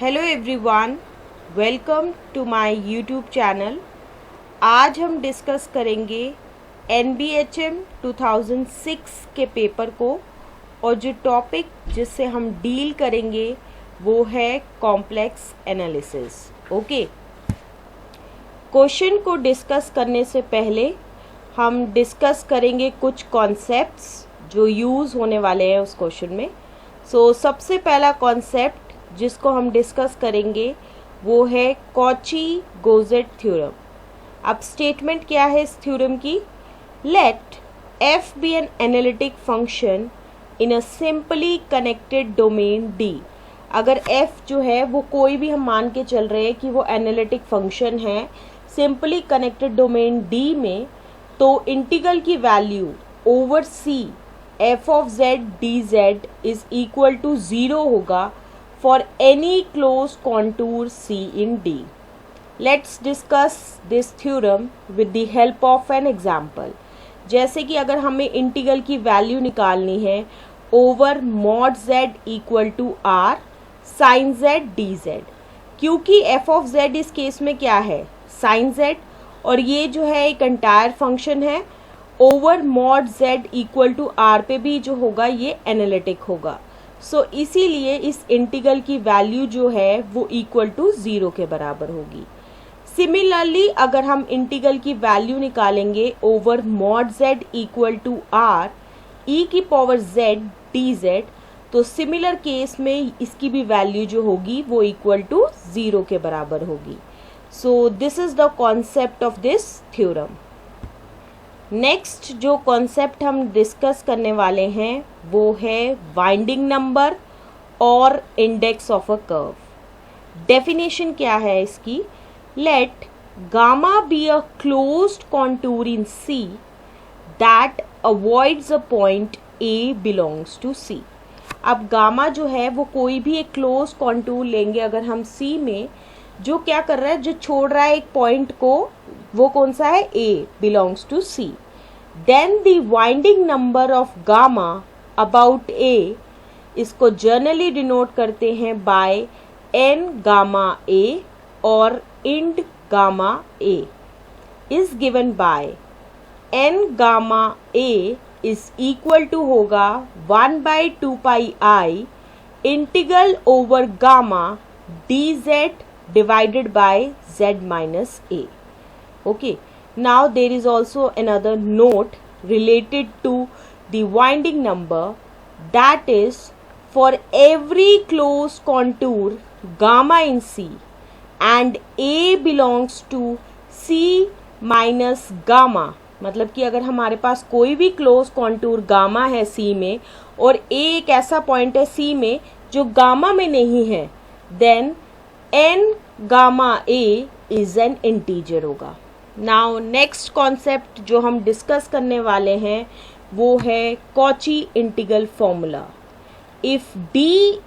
Hello everyone, welcome to my YouTube channel. आज हम discuss करेंगे NBHM 2006 के पेपर को और जो टॉपिक जिससे हम डील करेंगे वो है कॉम्प्लेक्स एनालिसिस। ओके, क्वेश्चन को डिस्कस करने से पहले हम डिस्कस करेंगे कुछ कॉन्सेप्ट्स जो यूज़ होने वाले हैं उस क्वेश्चन में। सबसे पहला कॉन्सेप्ट जिसको हम डिस्कस करेंगे वो है कॉची-गोजेट थ्योरम। अब स्टेटमेंट क्या है इस थ्योरम की? Let f be an analytic function in a simply connected domain D। अगर f जो है वो कोई भी हम मान के चल रहे हैं कि वो एनालिटिक फंक्शन है सिंपली कनेक्टेड डोमेन D में, तो इंटीग्रल की value over C f of z dz is equal to 0 होगा for any closed contour C in D. Let's discuss this theorem with the help of an example. जैसे कि अगर हमें integral की value निकालनी है over mod z equal to r sine z dz, क्योंकि f of z इस case में क्या है? साइन z, और ये जो है एक एंटायर फंक्शन है। Over mod z equal to r पे भी जो होगा ये एनालिटिक होगा। इसीलिए इस इंटीग्रल की वैल्यू जो है वो इक्वल टू 0 के बराबर होगी। सिमिलरली अगर हम इंटीग्रल की वैल्यू निकालेंगे over mod z equal to r e की पावर z dz, तो सिमिलर केस में इसकी भी वैल्यू जो होगी वो इक्वल टू 0 के बराबर होगी। This is the concept of this theorem. Next जो कॉन्सेप्ट हम डिस्कस करने वाले हैं वो है वाइंडिंग नंबर और index of a curve. Definition क्या है इसकी? Let gamma be a closed contour in C that avoids a point A belongs to C। अब गामा जो है वो कोई भी एक क्लोज कॉन्टूर लेंगे अगर हम C में, जो क्या कर रहा है, जो छोड़ रहा है एक पॉइंट को, वो कौन सा है? A belongs to C. Then the winding number of gamma about A, इसको जनरली डिनोट करते हैं by n gamma A और int gamma A is given by n gamma A is equal to होगा 1 by 2 pi I integral over gamma dz divided by z minus A. Okay, now there is also another note related to the winding number, that is for every closed contour gamma in C and A belongs to C minus gamma, मतलब कि अगर हमारे पास कोई भी close contour gamma है C में और A एक ऐसा पॉइंट है C में जो गामा में नहीं है, then n gamma A is an integer होगा। नाउ नेक्स्ट कॉन्सेप्ट जो हम डिस्कस करने वाले हैं वो है Cauchy integral formula. If D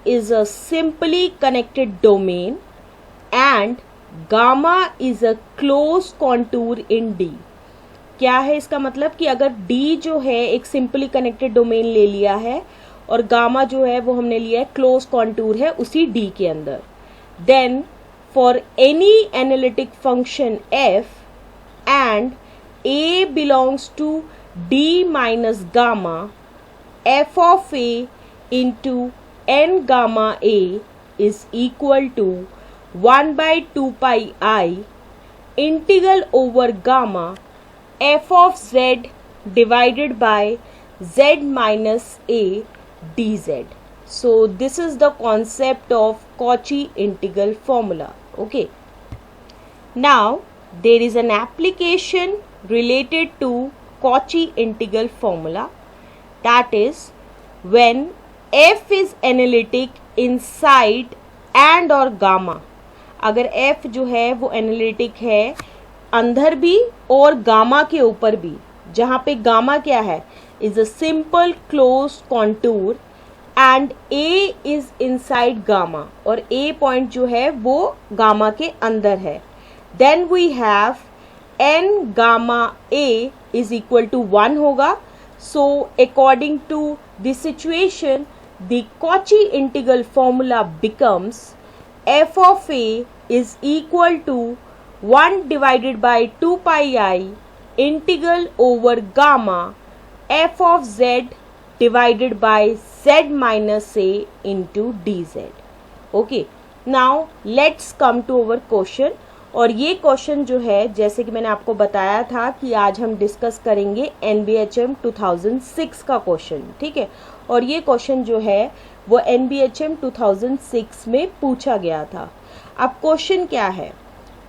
is a simply connected domain and gamma is a close contour in D। क्या है इसका मतलब? कि अगर D जो है एक सिंपली कनेक्टेड डोमेन ले लिया है और गामा जो है वो हमने लिया है क्लोज कॉन्टूर है उसी D के अंदर, then for any analytic function f and A belongs to D minus gamma, f of A into n gamma A is equal to 1 by 2 pi I integral over gamma f of z divided by z minus A dz. This is the concept of Cauchy integral formula. Okay, now there is an application related to Cauchy integral formula, that is when f is analytic inside and or gamma। अगर f जो है वो analytic है अंदर भी और gamma के ऊपर भी, जहाँ पे गामा क्या है? Is a simple close contour and A is inside gamma, और A पॉइंट जो है वो गामा के अंदर है, then we have n gamma A is equal to 1 होगा। So according to the situation the Cauchy integral formula becomes f of a is equal to 1 divided by 2 pi I integral over gamma f of z divided by z minus a into dz. Okay, now let's come to our question. और ये question जो है, जैसे कि मैंने आपको बताया था कि आज हम डिस्कस करेंगे NBHM 2006 का क्वेश्चन, ठीक है। और ये क्वेश्चन जो है वो NBHM 2006 में पूछा गया था। अब क्वेश्चन क्या है,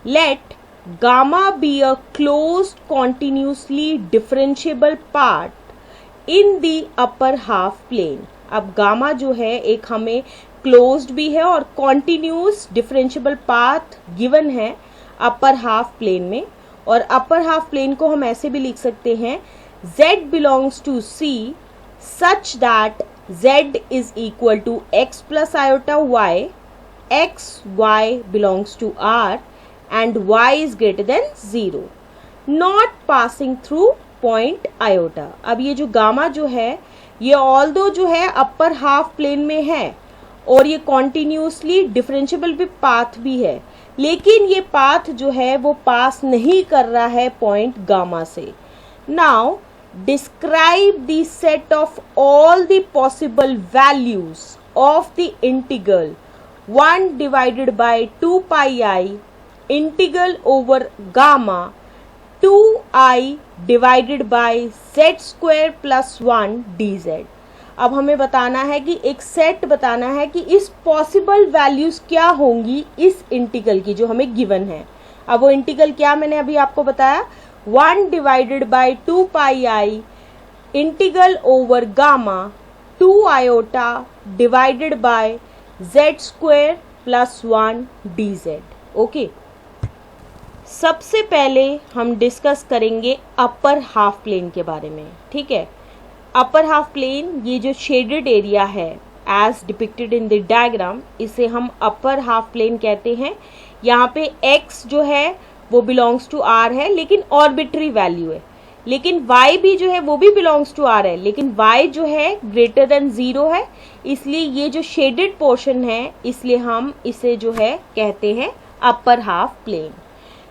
let gamma be a closed continuously differentiable part in the upper half plane. अब गामा जो है एक हमें क्लोज्ड भी है और कॉन्टिन्यूस डिफरेंशिएबल पाथ गिवन है अपर हाफ प्लेन में। और अपर हाफ प्लेन को हम ऐसे भी लिख सकते हैं, z belongs to C such that z is equal to x plus iota y, x y belongs to R and y is greater than 0, not passing through point iota. अब ये जो गामा जो है ये ऑल्दो जो है अपर half plane में है और ये कॉन्टिन्यूसली डिफरेंशिएबल भी पाथ भी है, लेकिन ये पाथ जो है वो पास नहीं कर रहा है पॉइंट गामा से। Now describe the set of all the possible values of the integral 1 divided by 2 pi i integral over gamma 2i divided by z square plus 1 dz। अब हमें बताना है कि एक सेट बताना है कि इस पॉसिबल वैल्यूज क्या होंगी इस इंटीग्रल की जो हमें गिवन है। अब वो इंटीग्रल क्या मैंने अभी आपको बताया, 1 divided by 2 pi i integral over gamma 2 iota divided by z square plus 1 dz। Okay, सबसे पहले हम डिस्कस करेंगे अपर हाफ प्लेन के बारे में, ठीक है। अपर हाफ प्लेन, ये जो शेडेड एरिया है as depicted in the diagram, इसे हम अपर हाफ प्लेन कहते हैं। यहाँ पे x जो है वो बिलोंग्स टू r है लेकिन ऑर्बिट्री वैल्यू है, लेकिन y भी जो है वो भी बिलोंग्स टू r है, लेकिन y जो है ग्रेटर देन 0 है, इसलिए ये जो शेडेड पोर्शन है इसलिए हम इसे जो है कहते हैं upper half plane.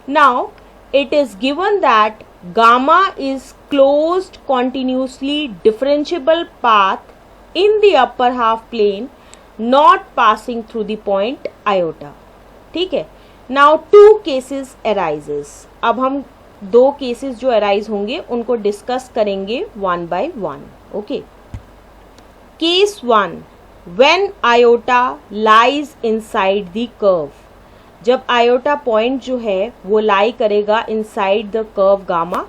Now it is given that gamma is closed continuously differentiable path in the upper half plane not passing through the point iota, ठीक है। Now two cases arises। अब हम दो केसेस जो arise होंगे उनको discuss करेंगे one by one। Okay, case 1, when iota lies inside the curve। जब आयोटा पॉइंट जो है वो लाई करेगा इनसाइड द कर्व गामा,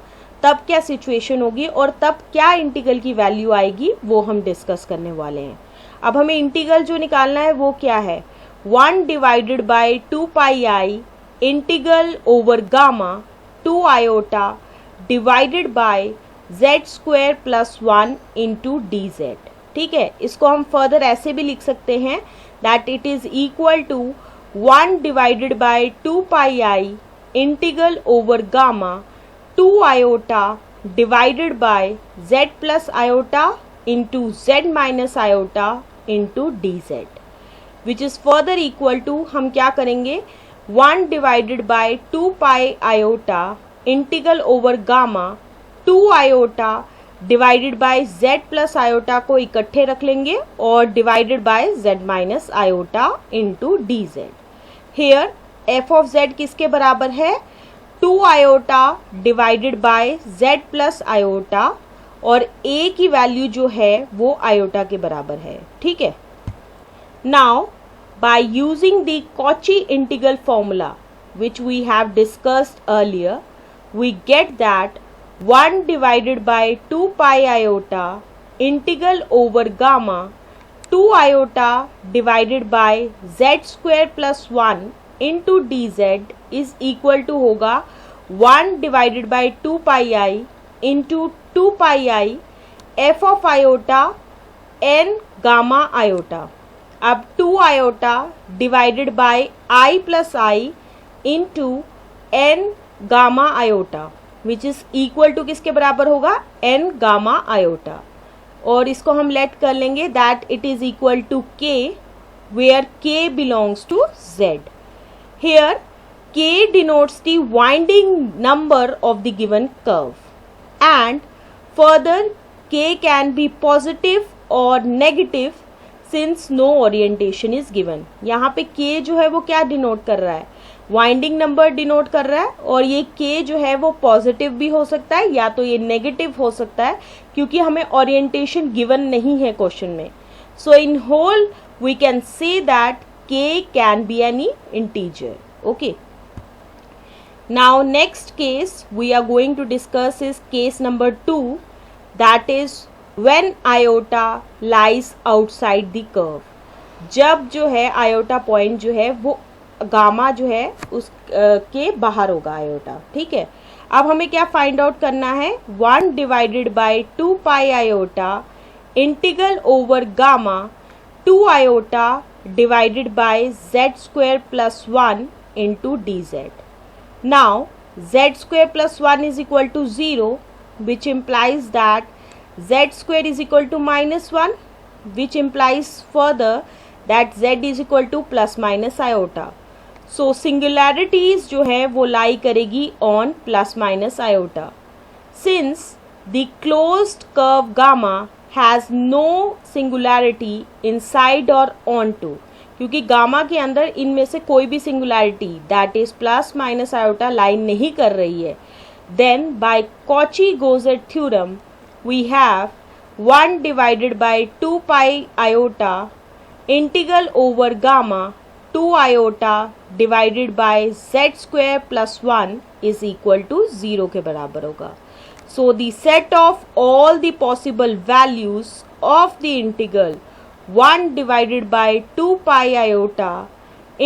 तब क्या सिचुएशन होगी और तब क्या इंटीग्रल की वैल्यू आएगी वो हम डिस्कस करने वाले हैं। अब हमें इंटीग्रल जो निकालना है वो क्या है, 1 divided by 2 pi i integral over gamma 2 iota divided by z square plus 1 into dz, ठीक है। इसको हम फर्दर ऐसे भी लिख सकते हैं that it is equal to 1 divided by 2 pi i integral over gamma 2 iota divided by z plus iota into z minus iota into dz, which is further equal to, हम क्या करेंगे, 1 divided by 2 pi iota integral over gamma 2 iota divided by z plus iota को इकट्ठे रख लेंगे और divided by z minus iota into dz। Here f of z किसके बराबर है, 2 iota divided by z plus iota, और a की वैल्यू जो है वो आयोटा के बराबर है, ठीक है। Now by using the Cauchy integral formula which we have discussed earlier, we get that 1 divided by 2 pi iota integral over gamma 2 iota divided by z square plus 1 into dz is equal to होगा 1 divided by 2 pi i into 2 pi i f of iota n gamma iota. अब 2 iota divided by i plus i into n gamma iota, which is equal to किसके बराबर होगा, n gamma iota. और इसको हम let कर लेंगे that it is equal to k where k belongs to z. Here k denotes the winding number of the given curve, and further k can be positive or negative since no orientation is given. यहाँ पे k जो है वो क्या denote कर रहा है, winding number denote कर रहा है, और ये k जो है वो पॉजिटिव भी हो सकता है या तो ये नेगेटिव हो सकता है, क्योंकि हमें ओरिएंटेशन गिवन नहीं है क्वेश्चन में. So in whole we can say that k can be any integer. Okay, now next case we are going to discuss is case number 2, that is when iota lies outside the curve. जब जो है iota point जो है वो gamma जो है उस के बाहर होगा आयोटा. ठीक है, अब हमें क्या फाइंड आउट करना है, 1 divided by 2 pi iota integral over gamma 2 iota divided by z square plus 1 into d z. Now z square plus 1 is equal to 0, which implies that z square is equal to minus 1, which implies further that z is equal to plus minus iota. So singularities जो है वो lie करेगी on plus minus iota. Since the closed curve gamma has no singularity inside or onto, क्योंकि gamma के अंदर इनमें से कोई भी singularity that is plus minus iota lie नहीं कर रही है, then by Cauchy-Gozet theorem we have 1 divided by 2 pi iota integral over gamma 2 iota divided by z square plus 1 is equal to 0 के बराबर होगा. So the set of all the possible values of the integral 1 divided by 2 pi iota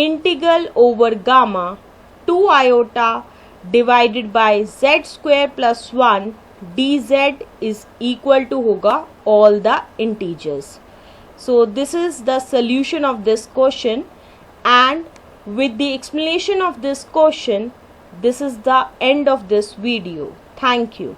integral over gamma 2 iota divided by z square plus 1 dz is equal to होगा all the integers. So this is the solution of this question, and with the explanation of this question, this is the end of this video. Thank you.